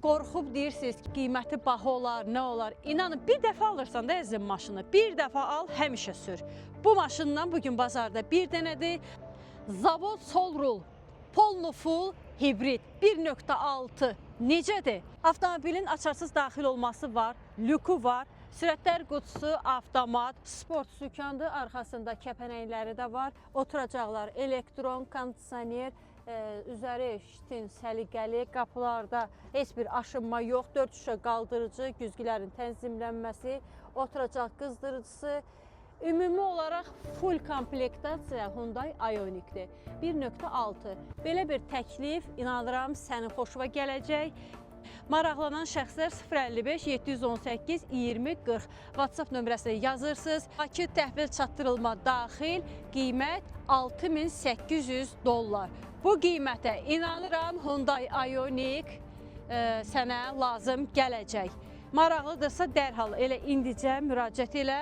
qorxub deyirsiniz ki, qiyməti baha olar, nə olar? İnanın, bir dəfə alırsan da əzizim maşını, bir dəfə al, həmişə sür. Bu maşından bugün bazarda bir dənədir. Zavod Solrul Polno Full hibrid 1.6 necədir? Avtomobilin açarsız daxil olması var, lüku var. Sürətlər qutusu avtomat, sport sükandır, arxasında kəpənəkləri də var. Oturacaqlar elektron, kondisioner, üzəri şitin, səliqəli, qapılarda heç bir aşınma yox, 4 şüşə qaldırıcı, güzgülərin tənzimlənməsi, oturacaq qızdırıcısı. Ümumi olaraq full komplektasiya Hyundai Ioniqdir. 1.6. Belə bir təklif, inanıram, sənin xoşuna gələcək. Maraqlanan şəxslər 055 718 20 40 WhatsApp nömrəsinə yazırsınız. Bakı təhvil çatdırılma daxil qiymət $6800. Bu qiymətə inanıram Hyundai Ioniq sənə lazım gələcək. Maraqlıdırsa dərhal elə indicə müraciət elə.